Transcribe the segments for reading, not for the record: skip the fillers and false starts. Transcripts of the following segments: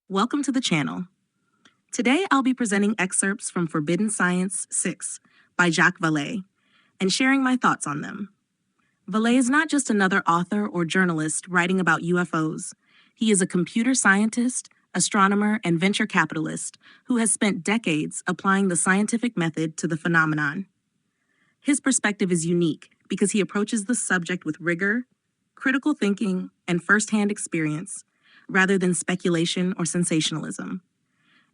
Welcome to the channel. Today I'll be presenting excerpts from Forbidden Science 6 by Jacques Vallée and sharing my thoughts on them. Vallée is not just another author or journalist writing about UFOs. He is a computer scientist, astronomer, and venture capitalist who has spent decades applying the scientific method to the phenomenon. His perspective is unique because he approaches the subject with rigor, critical thinking, and first-hand experience, rather than speculation or sensationalism.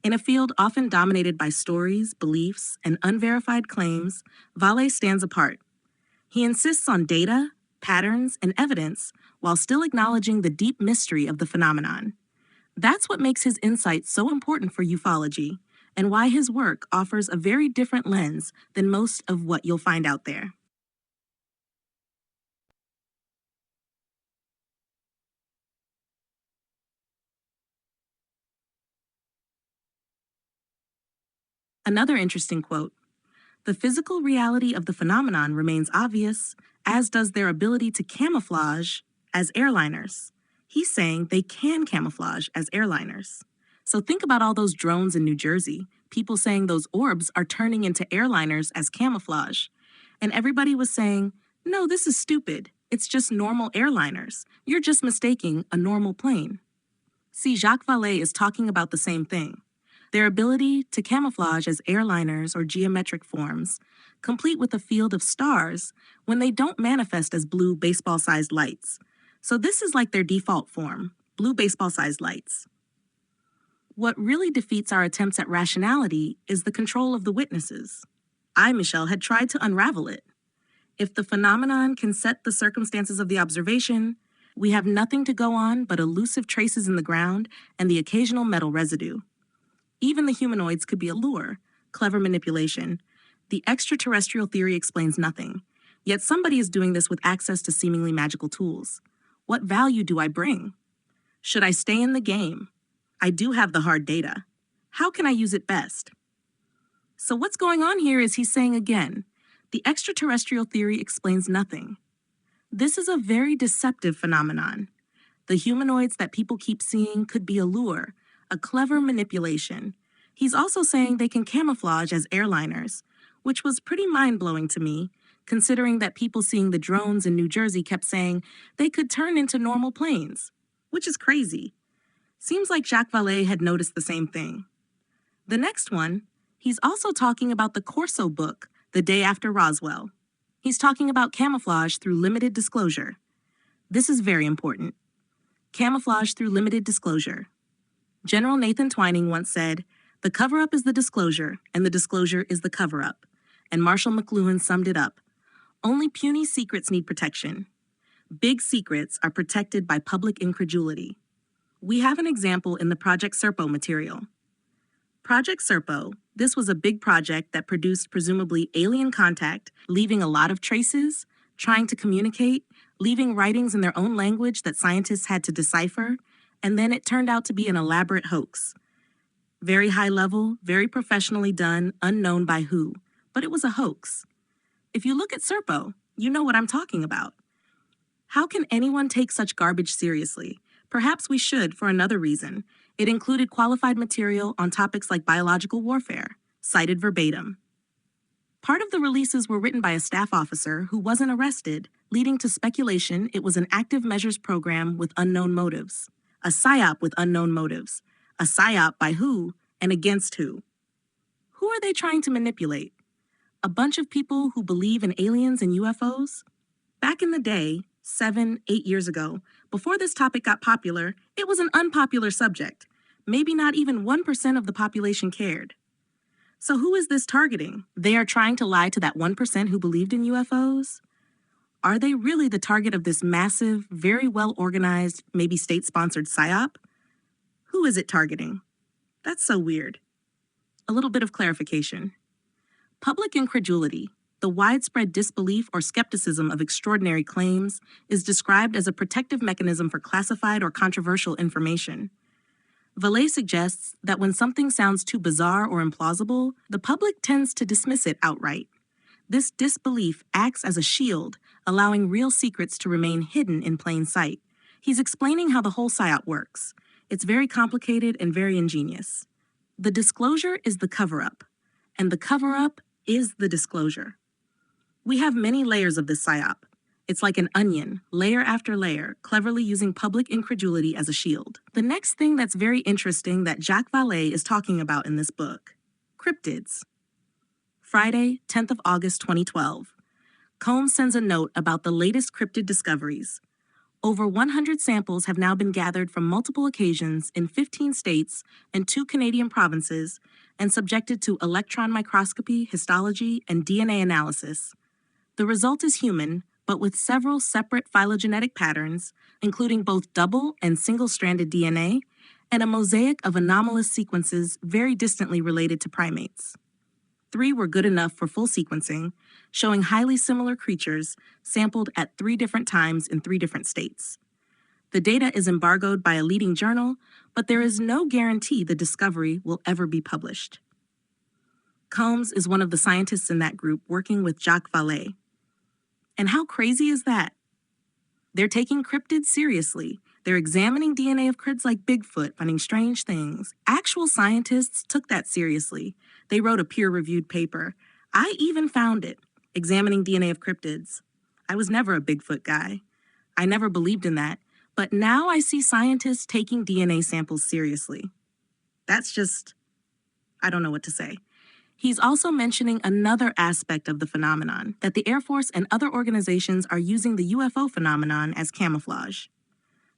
In a field often dominated by stories, beliefs, and unverified claims, Vallée stands apart. He insists on data, patterns, and evidence while still acknowledging the deep mystery of the phenomenon. That's what makes his insights so important for ufology, and why his work offers a very different lens than most of what you'll find out there. Another interesting quote: "The physical reality of the phenomenon remains obvious, as does their ability to camouflage as airliners." He's saying they can camouflage as airliners. So think about all those drones in New Jersey, people saying those orbs are turning into airliners as camouflage. And everybody was saying, no, this is stupid. It's just normal airliners. You're just mistaking a normal plane. See, Jacques Vallée is talking about the same thing. Their ability to camouflage as airliners or geometric forms, complete with a field of stars when they don't manifest as blue baseball-sized lights. So this is like their default form, blue baseball-sized lights. What really defeats our attempts at rationality is the control of the witnesses. I, Michelle, had tried to unravel it. If the phenomenon can set the circumstances of the observation, we have nothing to go on but elusive traces in the ground and the occasional metal residue. Even the humanoids could be a lure, clever manipulation. The extraterrestrial theory explains nothing. Yet somebody is doing this with access to seemingly magical tools. What value do I bring? Should I stay in the game? I do have the hard data. How can I use it best? So what's going on here is he's saying again, the extraterrestrial theory explains nothing. This is a very deceptive phenomenon. The humanoids that people keep seeing could be a lure, a clever manipulation. He's also saying they can camouflage as airliners, which was pretty mind-blowing to me, considering that people seeing the drones in New Jersey kept saying they could turn into normal planes, which is crazy. Seems like Jacques Vallée had noticed the same thing. The next one, he's also talking about the Corso book, The Day After Roswell. He's talking about camouflage through limited disclosure. This is very important. Camouflage through limited disclosure. General Nathan Twining once said, "The cover-up is the disclosure, and the disclosure is the cover-up." And Marshall McLuhan summed it up. Only puny secrets need protection. Big secrets are protected by public incredulity. We have an example in the Project Serpo material. Project Serpo, this was a big project that produced presumably alien contact, leaving a lot of traces, trying to communicate, leaving writings in their own language that scientists had to decipher, and then it turned out to be an elaborate hoax. Very high level, very professionally done, unknown by who, but it was a hoax. If you look at Serpo, you know what I'm talking about. How can anyone take such garbage seriously? Perhaps we should for another reason. It included qualified material on topics like biological warfare, cited verbatim. Part of the releases were written by a staff officer who wasn't arrested, leading to speculation it was an active measures program with unknown motives. A psyop with unknown motives. A psyop by who and against who? Who are they trying to manipulate? A bunch of people who believe in aliens and UFOs? Back in the day, 7, 8 years ago, before this topic got popular, it was an unpopular subject. Maybe not even 1% of the population cared. So who is this targeting? They are trying to lie to that 1% who believed in UFOs? Are they really the target of this massive, very well-organized, maybe state-sponsored psyop? Who is it targeting? That's so weird. A little bit of clarification. Public incredulity, the widespread disbelief or skepticism of extraordinary claims, is described as a protective mechanism for classified or controversial information. Vallée suggests that when something sounds too bizarre or implausible, the public tends to dismiss it outright. This disbelief acts as a shield, allowing real secrets to remain hidden in plain sight. He's explaining how the whole psyop works. It's very complicated and very ingenious. The disclosure is the cover-up, and the cover-up is the disclosure. We have many layers of this psyop. It's like an onion, layer after layer, cleverly using public incredulity as a shield. The next thing that's very interesting that Jacques Vallée is talking about in this book: cryptids. Friday, 10th of August 2012. Combs sends a note about the latest cryptid discoveries. Over 100 samples have now been gathered from multiple occasions in 15 states and 2 Canadian provinces and subjected to electron microscopy, histology, and DNA analysis. The result is human, but with several separate phylogenetic patterns, including both double and single-stranded DNA, and a mosaic of anomalous sequences very distantly related to primates. 3 were good enough for full sequencing, showing highly similar creatures sampled at 3 different times in 3 different states. The data is embargoed by a leading journal, but there is no guarantee the discovery will ever be published. Combs is one of the scientists in that group working with Jacques Vallée. And how crazy is that? They're taking cryptids seriously. They're examining DNA of cryptids like Bigfoot, finding strange things. Actual scientists took that seriously. They wrote a peer-reviewed paper. I even found it, examining DNA of cryptids. I was never a Bigfoot guy. I never believed in that. But now I see scientists taking DNA samples seriously. That's just, I don't know what to say. He's also mentioning another aspect of the phenomenon, that the Air Force and other organizations are using the UFO phenomenon as camouflage.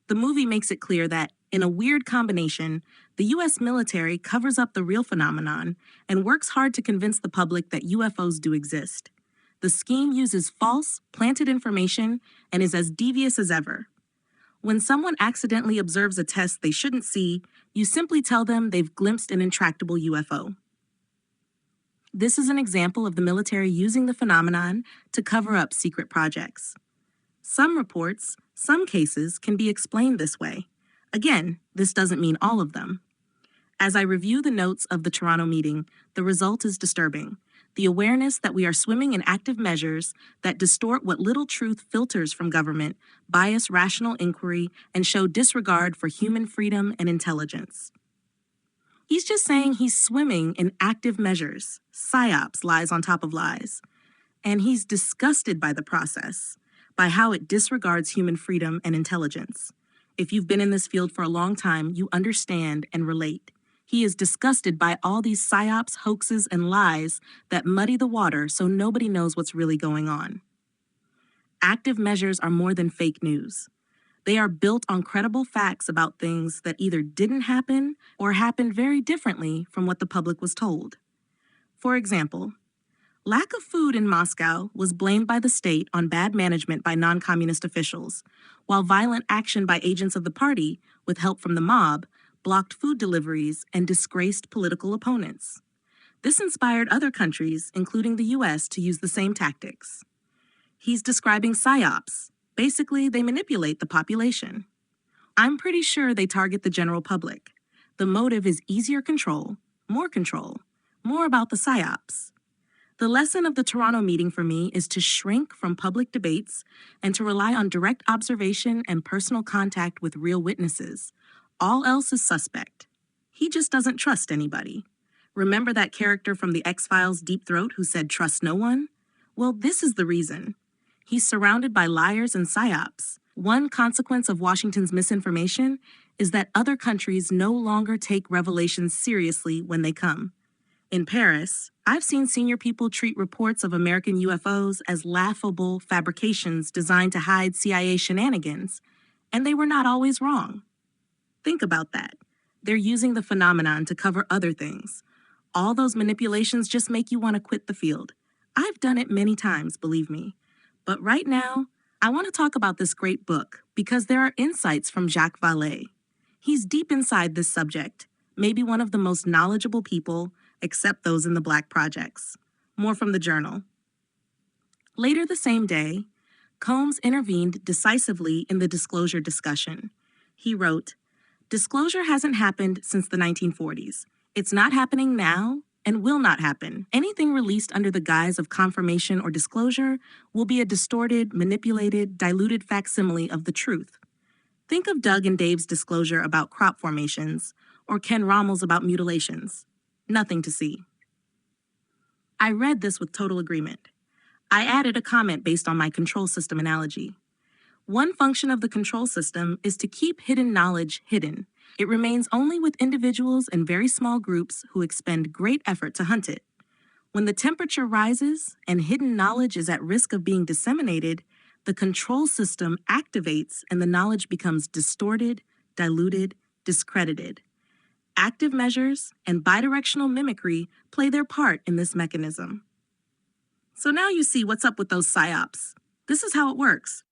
The movie makes it clear that, in a weird combination, the U.S. military covers up the real phenomenon and works hard to convince the public that UFOs do exist. The scheme uses false, planted information and is as devious as ever. When someone accidentally observes a test they shouldn't see, you simply tell them they've glimpsed an intractable UFO. This is an example of the military using the phenomenon to cover up secret projects. Some reports, some cases, can be explained this way. Again, this doesn't mean all of them. As I review the notes of the Toronto meeting, the result is disturbing. The awareness that we are swimming in active measures that distort what little truth filters from government, bias rational inquiry, and show disregard for human freedom and intelligence. He's just saying he's swimming in active measures, psyops, lies on top of lies. And he's disgusted by the process, by how it disregards human freedom and intelligence. If you've been in this field for a long time, you understand and relate. He is disgusted by all these psyops, hoaxes, and lies that muddy the water so nobody knows what's really going on. Active measures are more than fake news. They are built on credible facts about things that either didn't happen or happened very differently from what the public was told. For example, lack of food in Moscow was blamed by the state on bad management by non-communist officials, while violent action by agents of the party, with help from the mob, blocked food deliveries and disgraced political opponents. This inspired other countries, including the U.S., to use the same tactics. He's describing psyops. Basically, they manipulate the population. I'm pretty sure they target the general public. The motive is easier control, more about the psyops. The lesson of the Toronto meeting for me is to shrink from public debates and to rely on direct observation and personal contact with real witnesses. All else is suspect. He just doesn't trust anybody. Remember that character from the X-Files Deep Throat who said, "Trust no one"? Well, this is the reason. He's surrounded by liars and psyops. One consequence of Washington's misinformation is that other countries no longer take revelations seriously when they come. In Paris, I've seen senior people treat reports of American UFOs as laughable fabrications designed to hide CIA shenanigans, and they were not always wrong. Think about that. They're using the phenomenon to cover other things. All those manipulations just make you want to quit the field. I've done it many times, believe me. But right now, I want to talk about this great book because there are insights from Jacques Vallée. He's deep inside this subject, maybe one of the most knowledgeable people, except those in the Black projects. More from the journal. Later the same day, Combs intervened decisively in the disclosure discussion. He wrote, "Disclosure hasn't happened since the 1940s. It's not happening now and will not happen. Anything released under the guise of confirmation or disclosure will be a distorted, manipulated, diluted facsimile of the truth. Think of Doug and Dave's disclosure about crop formations, or Ken Rommel's about mutilations. Nothing to see. I read this with total agreement. I added a comment based on my control system analogy. One function of the control system is to keep hidden knowledge hidden. It remains only with individuals and very small groups who expend great effort to hunt it. When the temperature rises and hidden knowledge is at risk of being disseminated, the control system activates and the knowledge becomes distorted, diluted, discredited. Active measures and bidirectional mimicry play their part in this mechanism. So now you see what's up with those psyops. This is how it works.